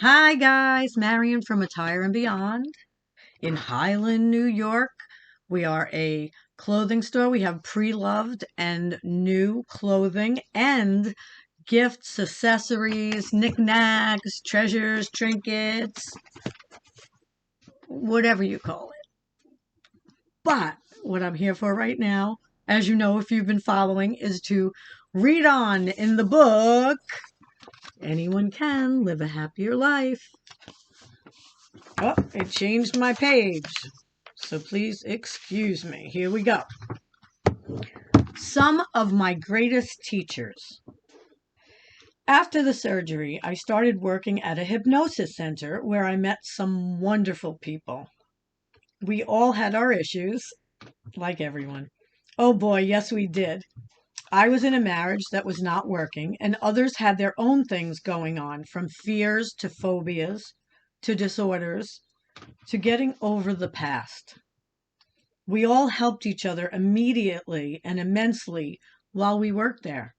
Hi guys, Marion from Attire Beyond in Highland, New York. We are a clothing store. We have pre-loved and new clothing and gifts, accessories, knickknacks, treasures, trinkets, whatever you call it. But what I'm here for right now, as you know if you've been following, is to read on in the book Anyone Can Live a Happier Life. Oh, it changed my page. So please excuse me. Here we go. Some of my greatest teachers. After the surgery, I started working at a hypnosis center where I met some wonderful people. We all had our issues, like everyone. Oh boy, yes, we did. I was in a marriage that was not working, and others had their own things going on, from fears to phobias to disorders to getting over the past. We all helped each other immediately and immensely while we worked there.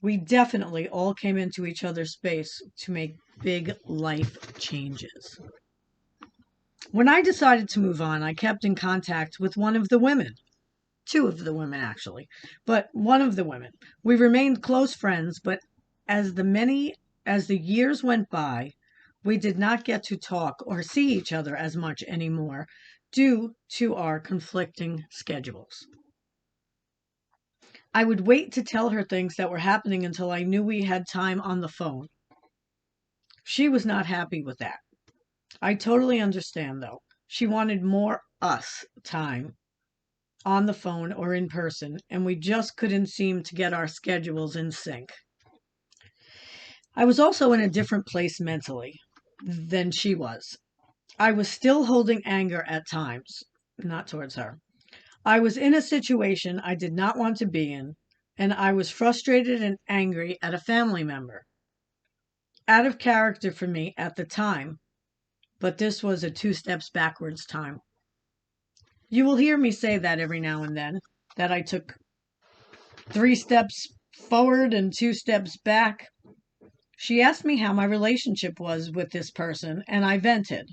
We definitely all came into each other's space to make big life changes. When I decided to move on, I kept in contact with one of the women, two of the women actually, but one of the women. We remained close friends, but as the years went by, we did not get to talk or see each other as much anymore due to our conflicting schedules. I would wait to tell her things that were happening until I knew we had time on the phone. She was not happy with that. I totally understand, though. She wanted more us time on the phone or in person, and we just couldn't seem to get our schedules in sync. I was also in a different place mentally than she was. I was still holding anger at times, not towards her. I was in a situation I did not want to be in, and I was frustrated and angry at a family member. Out of character for me at the time, but this was a two steps backwards time. You will hear me say that every now and then, that I took three steps forward and two steps back. She asked me how my relationship was with this person, and I vented.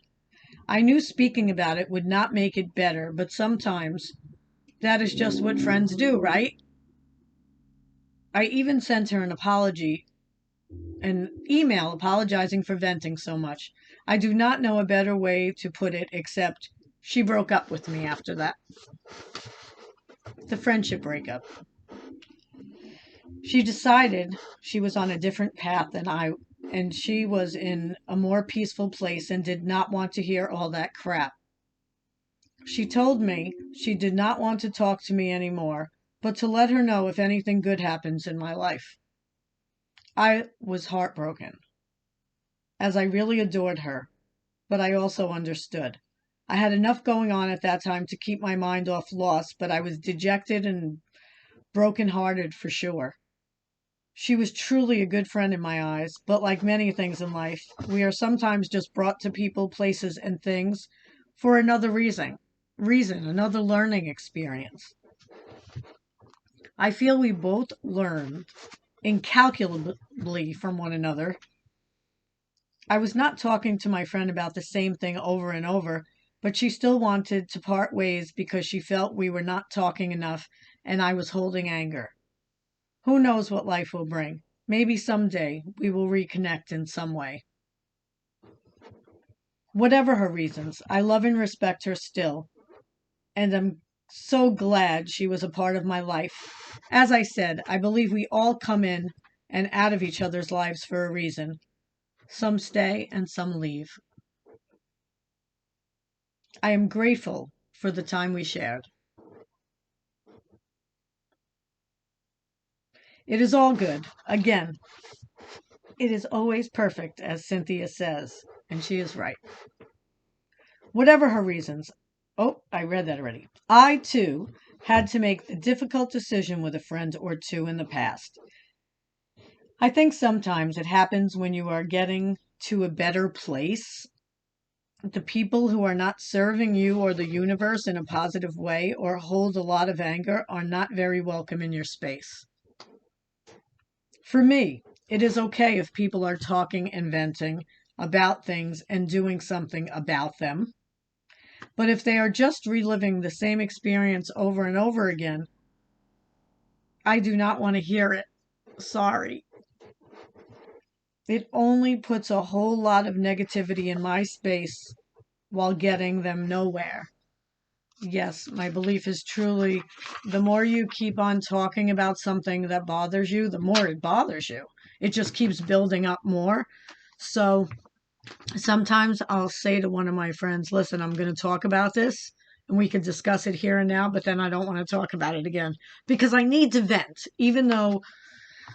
I knew speaking about it would not make it better, but sometimes that is just what friends do, right? I even sent her an email apologizing for venting so much. I do not know a better way to put it except she broke up with me after that. The friendship breakup. She decided she was on a different path than I, and she was in a more peaceful place and did not want to hear all that crap. She told me she did not want to talk to me anymore, but to let her know if anything good happens in my life. I was heartbroken, as I really adored her, but I also understood. I had enough going on at that time to keep my mind off loss, but I was dejected and broken-hearted for sure. She was truly a good friend in my eyes, but like many things in life, we are sometimes just brought to people, places, and things for another another learning experience. I feel we both learned incalculably from one another. I was not talking to my friend about the same thing over and over, but she still wanted to part ways because she felt we were not talking enough and I was holding anger. Who knows what life will bring? Maybe someday we will reconnect in some way. Whatever her reasons, I love and respect her still, and I'm so glad she was a part of my life. As I said, I believe we all come in and out of each other's lives for a reason. Some stay and some leave. I am grateful for the time we shared. It is all good. Again, it is always perfect, as Cynthia says, and she is right. Whatever her reasons. Oh, I read that already. I, too, had to make the difficult decision with a friend or two in the past. I think sometimes it happens when you are getting to a better place. The people who are not serving you or the universe in a positive way or hold a lot of anger are not very welcome in your space. For me, it is okay if people are talking and venting. about things and doing something about them. But if they are just reliving the same experience over and over again, I do not want to hear it. Sorry. It only puts a whole lot of negativity in my space while getting them nowhere. Yes, my belief is truly the more you keep on talking about something that bothers you, the more it bothers you. It just keeps building up more. So sometimes I'll say to one of my friends, listen, I'm going to talk about this and we can discuss it here and now, but then I don't want to talk about it again because I need to vent, even though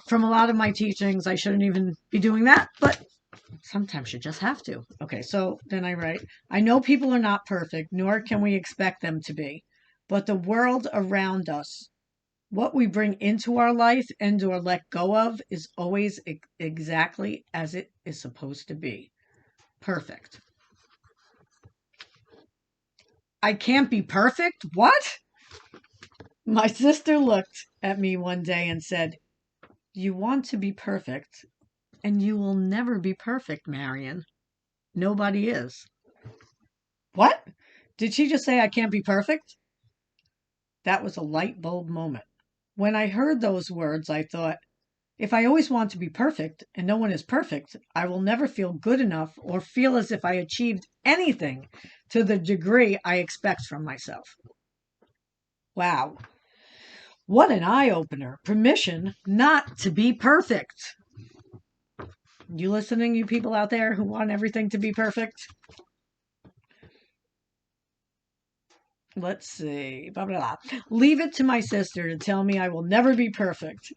from a lot of my teachings, I shouldn't even be doing that, but sometimes you just have to. Okay, so then I write, I know people are not perfect, nor can we expect them to be, but the world around us, what we bring into our life and or let go of is always exactly as it is supposed to be. Perfect. I can't be perfect? What? My sister looked at me one day and said, you want to be perfect, and you will never be perfect, Marion. Nobody is. What? Did she just say I can't be perfect? That was a light bulb moment. When I heard those words, I thought, if I always want to be perfect and no one is perfect, I will never feel good enough or feel as if I achieved anything to the degree I expect from myself. Wow. What an eye-opener. Permission not to be perfect. You listening, you people out there who want everything to be perfect? Let's see. Blah, blah, blah. Leave it to my sister to tell me I will never be perfect.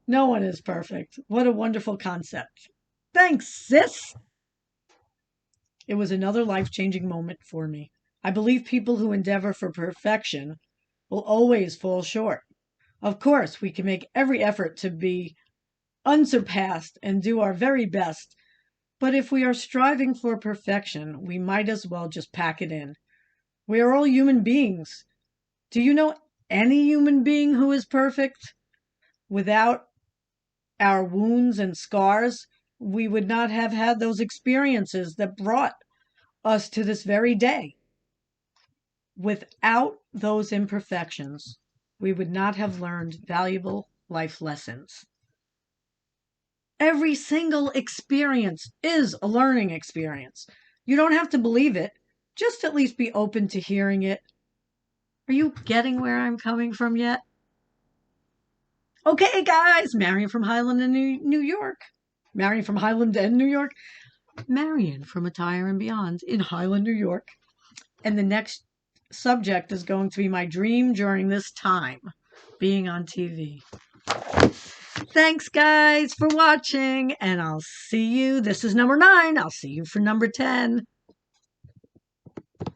No one is perfect. What a wonderful concept. Thanks, sis. It was another life-changing moment for me. I believe people who endeavor for perfection will always fall short. Of course, we can make every effort to be unsurpassed and do our very best, but if we are striving for perfection, we might as well just pack it in. We are all human beings. Do you know any human being who is perfect? Without our wounds and scars, we would not have had those experiences that brought us to this very day. Without those imperfections, we would not have learned valuable life lessons. Every single experience is a learning experience. You don't have to believe it, just at least be open to hearing it. Are you getting where I'm coming from yet? Okay, guys, Marion from Highland and New York. Marion from Highland and New York. Marion from Attire and Beyond in Highland, New York. And the next subject is going to be my dream during this time, being on TV. Thanks, guys, for watching, and I'll see you. This is number 9. I'll see you for number 10.